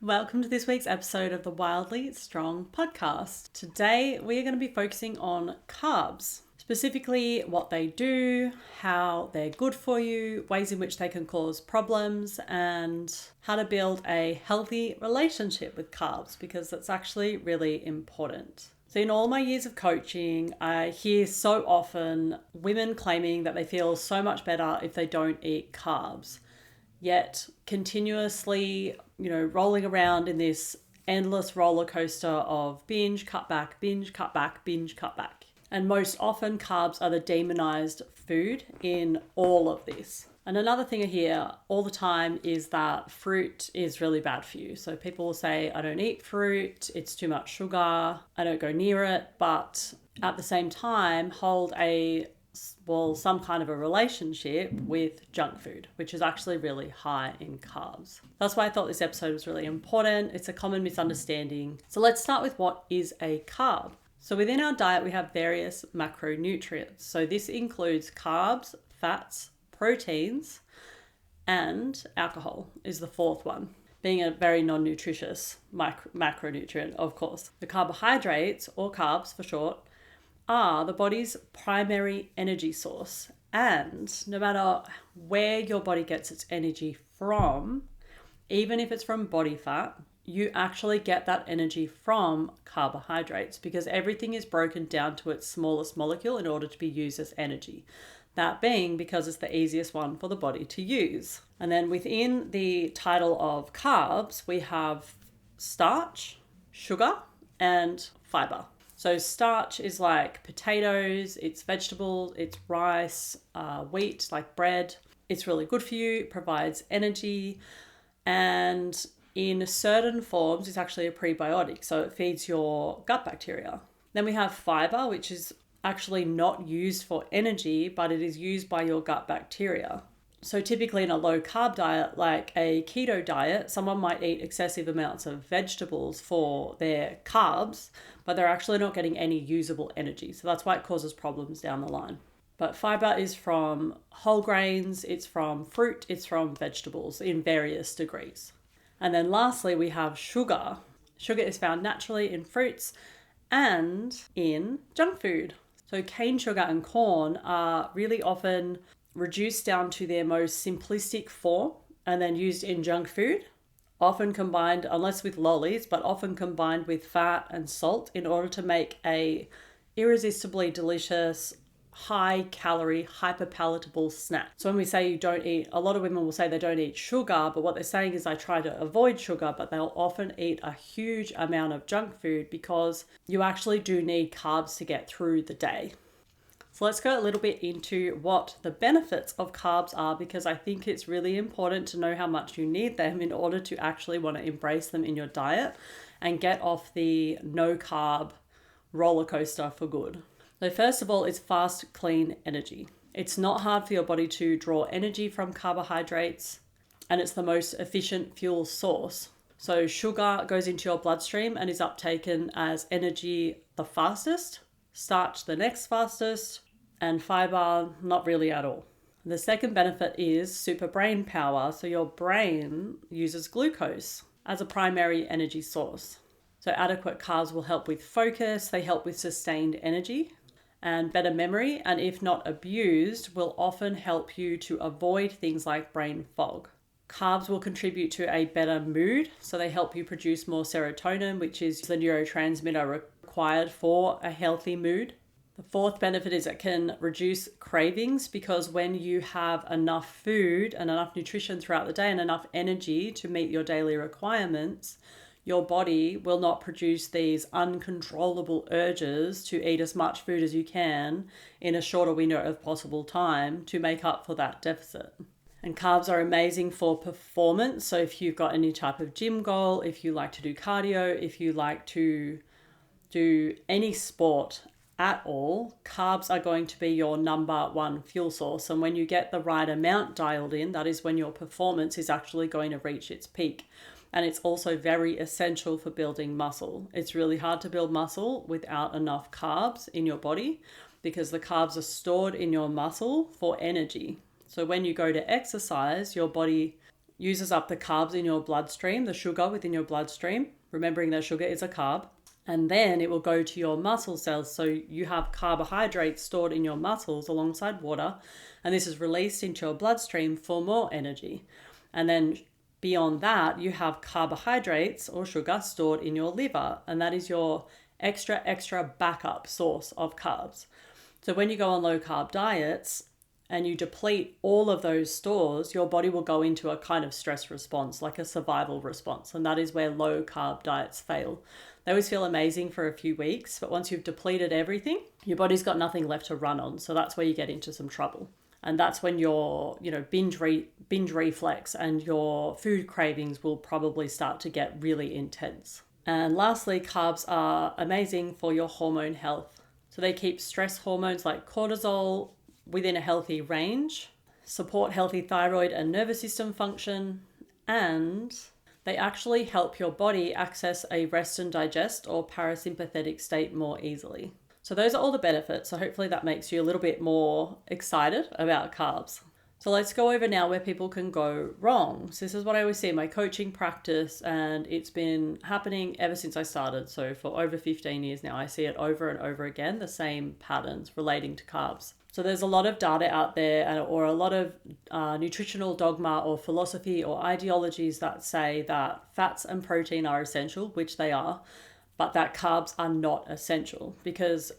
Welcome to this week's episode of the Wildly Strong podcast. Today we are going to be focusing on carbs, specifically what they do, how they're good for you, ways in which they can cause problems, and how to build a healthy relationship with carbs, because that's actually really important. So in all my years of coaching, I hear so often women claiming that they feel so much better if they don't eat carbs, yet continuously, rolling around in this endless roller coaster of binge, cut back, binge, cut back, binge, cut back. And most often carbs are the demonized food in all of this. And another thing I hear all the time is that fruit is really bad for you. So people will say, I don't eat fruit, it's too much sugar, I don't go near it, but at the same time hold some kind of a relationship with junk food, which is actually really high in carbs. That's why I thought this episode was really important. It's a common misunderstanding. So let's start with what is a carb. So within our diet, we have various macronutrients. So this includes carbs, fats, proteins, and alcohol is the fourth one, being a very non-nutritious macronutrient, of course. The carbohydrates, or carbs for short, are the body's primary energy source. And no matter where your body gets its energy from, even if it's from body fat, you actually get that energy from carbohydrates, because everything is broken down to its smallest molecule in order to be used as energy. That being because it's the easiest one for the body to use. And then within the title of carbs, we have starch, sugar, and fiber. So starch is like potatoes, it's vegetables, it's rice, wheat, like bread. It's really good for you, it provides energy, and in certain forms, it's actually a prebiotic, so it feeds your gut bacteria. Then we have fiber, which is actually not used for energy, but it is used by your gut bacteria. So typically in a low carb diet, like a keto diet, someone might eat excessive amounts of vegetables for their carbs, but they're actually not getting any usable energy. So that's why it causes problems down the line. But fiber is from whole grains, it's from fruit, it's from vegetables in various degrees. And then lastly, we have sugar. Sugar is found naturally in fruits and in junk food. So cane sugar and corn are really often reduced down to their most simplistic form and then used in junk food, often combined, unless with lollies, but often combined with fat and salt in order to make a irresistibly delicious, high calorie, hyper palatable snack. So when we say you don't eat, a lot of women will say they don't eat sugar, but what they're saying is I try to avoid sugar, but they'll often eat a huge amount of junk food because you actually do need carbs to get through the day. So let's go a little bit into what the benefits of carbs are, because I think it's really important to know how much you need them in order to actually want to embrace them in your diet and get off the no carb roller coaster for good. So first of all, it's fast, clean energy. It's not hard for your body to draw energy from carbohydrates, and it's the most efficient fuel source. So sugar goes into your bloodstream and is uptaken as energy the fastest, starch the next fastest, and fiber not really at all. The second benefit is super brain power. So your brain uses glucose as a primary energy source. So adequate carbs will help with focus, they help with sustained energy and better memory, and if not abused, will often help you to avoid things like brain fog. Carbs will contribute to a better mood, so they help you produce more serotonin, which is the neurotransmitter required for a healthy mood. The fourth benefit is it can reduce cravings, because when you have enough food and enough nutrition throughout the day and enough energy to meet your daily requirements, your body will not produce these uncontrollable urges to eat as much food as you can in a shorter window of possible time to make up for that deficit. And carbs are amazing for performance. So if you've got any type of gym goal, if you like to do cardio, if you like to do any sport at all, carbs are going to be your number one fuel source. And when you get the right amount dialed in, that is when your performance is actually going to reach its peak. And it's also very essential for building muscle. It's really hard to build muscle without enough carbs in your body, because the carbs are stored in your muscle for energy. So when you go to exercise, your body uses up the carbs in your bloodstream, the sugar within your bloodstream, remembering that sugar is a carb. And then it will go to your muscle cells. So you have carbohydrates stored in your muscles alongside water, and this is released into your bloodstream for more energy. And then beyond that, you have carbohydrates or sugar stored in your liver, and that is your extra backup source of carbs. So when you go on low carb diets and you deplete all of those stores, your body will go into a kind of stress response, like a survival response. And that is where low carb diets fail. They always feel amazing for a few weeks, but once you've depleted everything, your body's got nothing left to run on. So that's where you get into some trouble. And that's when your, binge reflex and your food cravings will probably start to get really intense. And lastly, carbs are amazing for your hormone health. So they keep stress hormones like cortisol within a healthy range, support healthy thyroid and nervous system function, and they actually help your body access a rest and digest or parasympathetic state more easily. So those are all the benefits. So hopefully that makes you a little bit more excited about carbs. So let's go over now where people can go wrong. So this is what I always see in my coaching practice, and it's been happening ever since I started. So for over 15 years now, I see it over and over again, the same patterns relating to carbs. So there's a lot of data out there or a lot of nutritional dogma or philosophy or ideologies that say that fats and protein are essential, which they are, but that carbs are not essential, because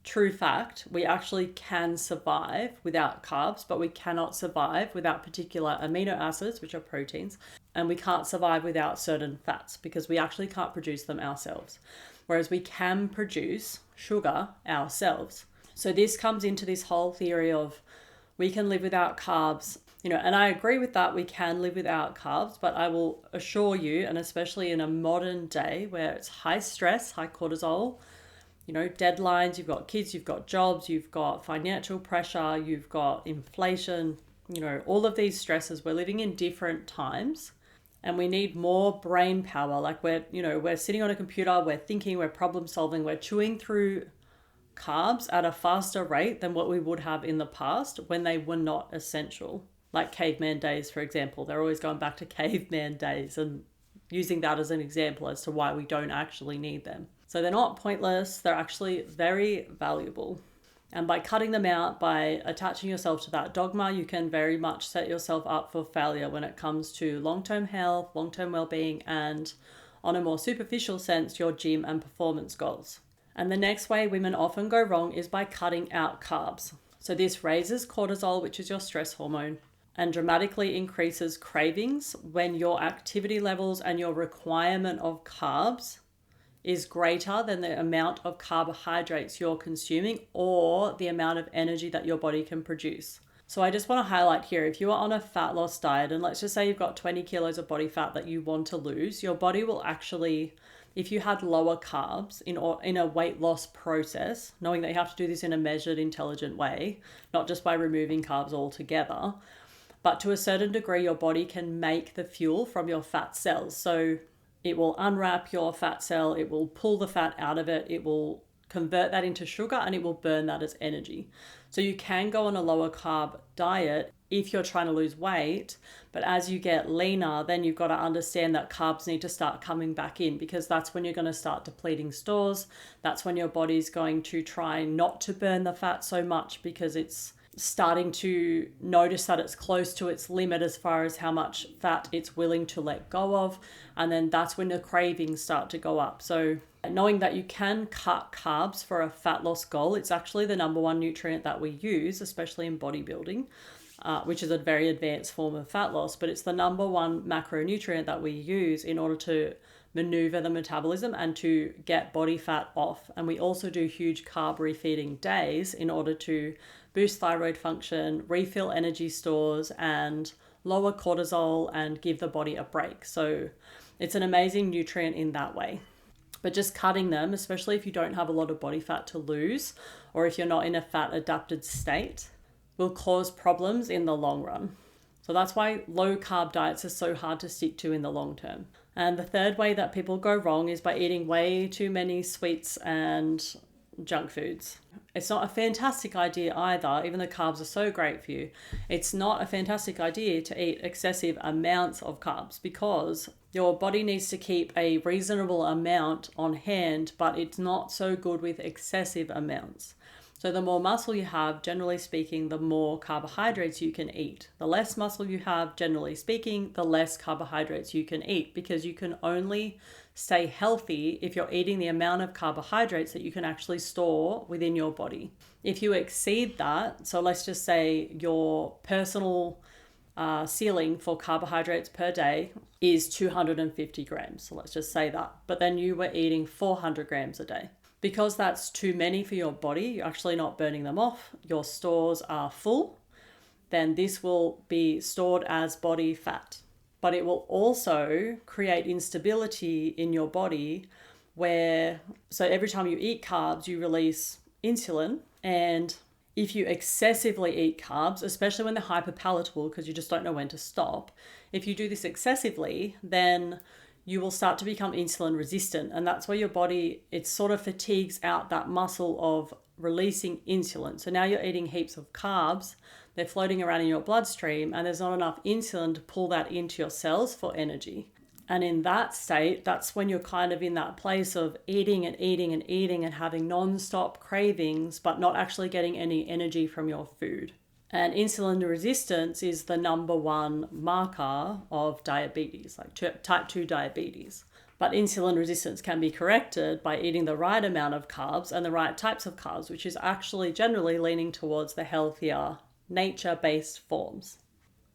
true fact, we actually can survive without carbs, but we cannot survive without particular amino acids, which are proteins, and we can't survive without certain fats because we actually can't produce them ourselves, whereas we can produce sugar ourselves. So this comes into this whole theory of we can live without carbs, and I agree with that. We can live without carbs, but I will assure you, and especially in a modern day where it's high stress, high cortisol, deadlines, you've got kids, you've got jobs, you've got financial pressure, you've got inflation, all of these stresses. We're living in different times and we need more brain power. Like we're sitting on a computer, we're thinking, we're problem solving, we're chewing through carbs at a faster rate than what we would have in the past when they were not essential. Like caveman days, for example. They're always going back to caveman days and using that as an example as to why we don't actually need them. So they're not pointless, they're actually very valuable. And by cutting them out, by attaching yourself to that dogma, you can very much set yourself up for failure when it comes to long-term health, long-term well-being, and on a more superficial sense, your gym and performance goals. And the next way women often go wrong is by cutting out carbs. So this raises cortisol, which is your stress hormone, and dramatically increases cravings when your activity levels and your requirement of carbs is greater than the amount of carbohydrates you're consuming or the amount of energy that your body can produce. So I just want to highlight here, if you are on a fat loss diet, and let's just say you've got 20 kilos of body fat that you want to lose, your body will actually, if you had lower carbs in a weight loss process, knowing that you have to do this in a measured, intelligent way, not just by removing carbs altogether, but to a certain degree, your body can make the fuel from your fat cells. So it will unwrap your fat cell, it will pull the fat out of it, it will convert that into sugar, and it will burn that as energy. So you can go on a lower carb diet if you're trying to lose weight, but as you get leaner, then you've got to understand that carbs need to start coming back in, because that's when you're going to start depleting stores. That's when your body's going to try not to burn the fat so much because it's starting to notice that it's close to its limit as far as how much fat it's willing to let go of. And then that's when the cravings start to go up. So knowing that you can cut carbs for a fat loss goal, it's actually the number one nutrient that we use, especially in bodybuilding, which is a very advanced form of fat loss, but it's the number one macronutrient that we use in order to maneuver the metabolism and to get body fat off. And we also do huge carb refeeding days in order to boost thyroid function, refill energy stores, and lower cortisol and give the body a break. So it's an amazing nutrient in that way. But just cutting them, especially if you don't have a lot of body fat to lose, or if you're not in a fat adapted state, will cause problems in the long run. So that's why low carb diets are so hard to stick to in the long term. And the third way that people go wrong is by eating way too many sweets and junk foods. It's not a fantastic idea either, even though carbs are so great for you. It's not a fantastic idea to eat excessive amounts of carbs because your body needs to keep a reasonable amount on hand, but it's not so good with excessive amounts. So the more muscle you have, generally speaking, the more carbohydrates you can eat. The less muscle you have, generally speaking, the less carbohydrates you can eat, because you can only stay healthy if you're eating the amount of carbohydrates that you can actually store within your body. If you exceed that, so let's just say your personal ceiling for carbohydrates per day is 250 grams. So let's just say that. But then you were eating 400 grams a day. Because that's too many for your body, you're actually not burning them off, your stores are full, then this will be stored as body fat. But it will also create instability in your body so every time you eat carbs, you release insulin. And if you excessively eat carbs, especially when they're hyperpalatable, because you just don't know when to stop, if you do this excessively, then you will start to become insulin resistant. And that's where your body, it sort of fatigues out that muscle of releasing insulin. So now you're eating heaps of carbs, they're floating around in your bloodstream, and there's not enough insulin to pull that into your cells for energy. And in that state, that's when you're kind of in that place of eating and eating and eating and having non-stop cravings, but not actually getting any energy from your food. And insulin resistance is the number one marker of diabetes, like type 2 diabetes. But insulin resistance can be corrected by eating the right amount of carbs and the right types of carbs, which is actually generally leaning towards the healthier nature-based forms.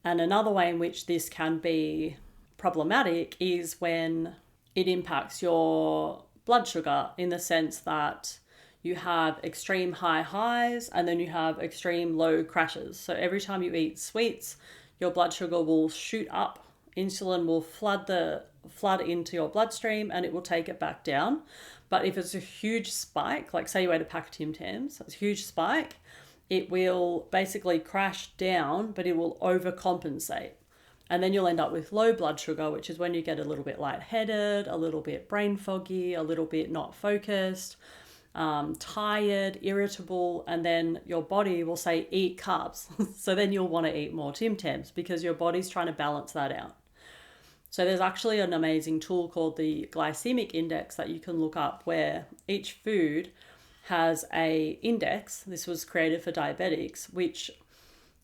And another way in which this can be problematic is when it impacts your blood sugar, in the sense that you have extreme high highs and then you have extreme low crashes. So every time you eat sweets, your blood sugar will shoot up. Insulin will flood into your bloodstream and it will take it back down. But if it's a huge spike, like say you ate a pack of Tim Tams, it's a huge spike, it will basically crash down, but it will overcompensate. And then you'll end up with low blood sugar, which is when you get a little bit lightheaded, a little bit brain foggy, a little bit not focused, tired, irritable, and then your body will say, eat carbs. So then you'll want to eat more Tim Tams because your body's trying to balance that out. So there's actually an amazing tool called the glycemic index that you can look up, where each food has a index. This was created for diabetics, which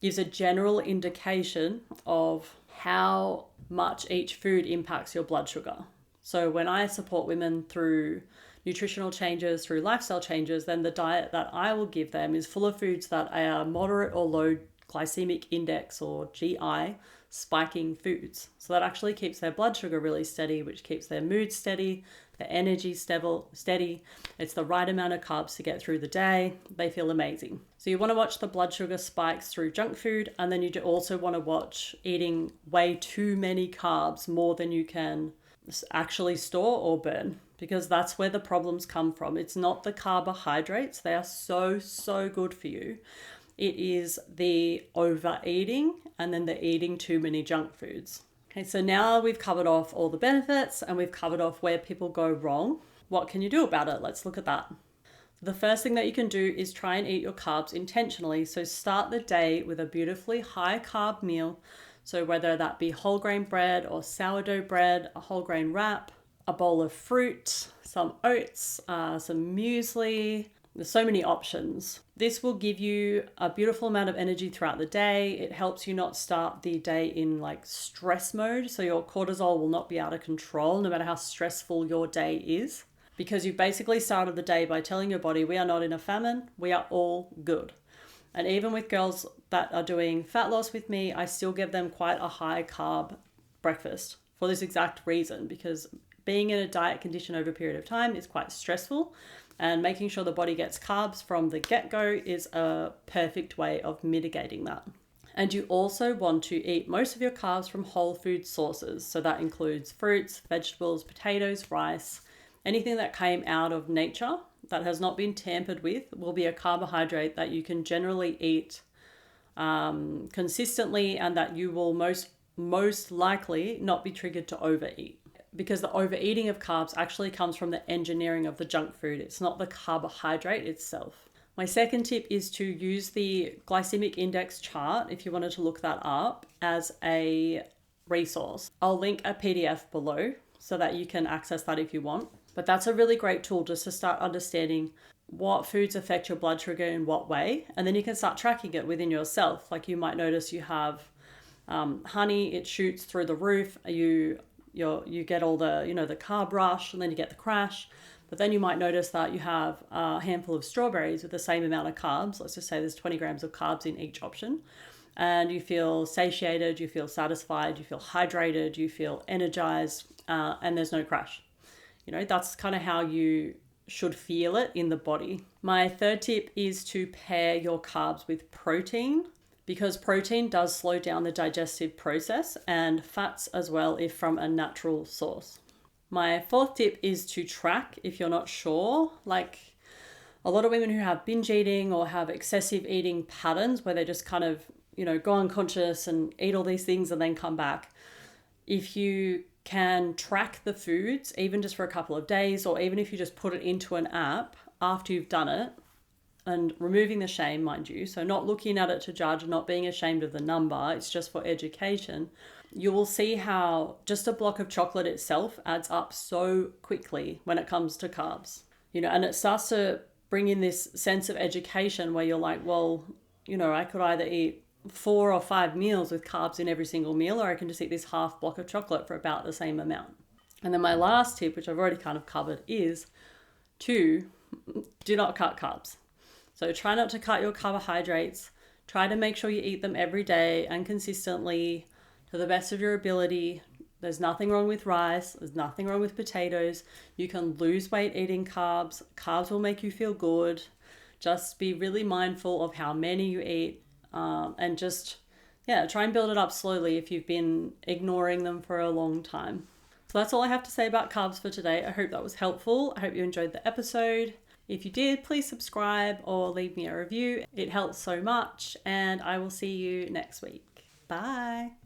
gives a general indication of how much each food impacts your blood sugar. So when I support women through nutritional changes, through lifestyle changes, then the diet that I will give them is full of foods that are moderate or low glycemic index, or GI, spiking foods. So that actually keeps their blood sugar really steady, which keeps their mood steady, their energy steady. It's the right amount of carbs to get through the day. They feel amazing. So you want to watch the blood sugar spikes through junk food, and then you also want to watch eating way too many carbs, more than you can actually store or burn, because that's where the problems come from. It's not the carbohydrates. They are so good for you. It is the overeating and then the eating too many junk foods. Okay, so now we've covered off all the benefits and we've covered off where people go wrong. What can you do about it? Let's look at that. The first thing that you can do is try and eat your carbs intentionally. So start the day with a beautifully high carb meal. So whether that be whole grain bread or sourdough bread, a whole grain wrap, a bowl of fruit, some oats, some muesli. There's so many options. This will give you a beautiful amount of energy throughout the day. It helps you not start the day in like stress mode. So your cortisol will not be out of control no matter how stressful your day is, because you've basically started the day by telling your body, we are not in a famine, we are all good. And even with girls that are doing fat loss with me, I still give them quite a high carb breakfast for this exact reason, because being in a diet condition over a period of time is quite stressful, and making sure the body gets carbs from the get-go is a perfect way of mitigating that. And you also want to eat most of your carbs from whole food sources. So that includes fruits, vegetables, potatoes, rice, anything that came out of nature that has not been tampered with will be a carbohydrate that you can generally eat consistently, and that you will most likely not be triggered to overeat. Because the overeating of carbs actually comes from the engineering of the junk food. It's not the carbohydrate itself. My second tip is to use the glycemic index chart, if you wanted to look that up, as a resource. I'll link a PDF below so that you can access that if you want. But that's a really great tool just to start understanding what foods affect your blood sugar in what way. And then you can start tracking it within yourself. Like you might notice you have honey, it shoots through the roof. You get all the, the carb rush, and then you get the crash. But then you might notice that you have a handful of strawberries with the same amount of carbs. Let's just say there's 20 grams of carbs in each option. And you feel satiated, you feel satisfied, you feel hydrated, you feel energized, and there's no crash. That's kind of how you should feel it in the body. My third tip is to pair your carbs with protein, because protein does slow down the digestive process, and fats as well if from a natural source. My fourth tip is to track if you're not sure. Like a lot of women who have binge eating or have excessive eating patterns where they just kind of, go unconscious and eat all these things and then come back. If you can track the foods, even just for a couple of days, or even if you just put it into an app after you've done it, and removing the shame, mind you, so not looking at it to judge, not being ashamed of the number, it's just for education, you will see how just a block of chocolate itself adds up so quickly when it comes to carbs. And it starts to bring in this sense of education where you're like, well, I could either eat 4 or 5 meals with carbs in every single meal, or I can just eat this half block of chocolate for about the same amount. And then my last tip, which I've already kind of covered, is to do not cut carbs. So try not to cut your carbohydrates. Try to make sure you eat them every day and consistently to the best of your ability. There's nothing wrong with rice. There's nothing wrong with potatoes. You can lose weight eating carbs. Carbs will make you feel good. Just be really mindful of how many you eat, and just, try and build it up slowly if you've been ignoring them for a long time. So that's all I have to say about carbs for today. I hope that was helpful. I hope you enjoyed the episode. If you did, please subscribe or leave me a review. It helps so much, and I will see you next week. Bye.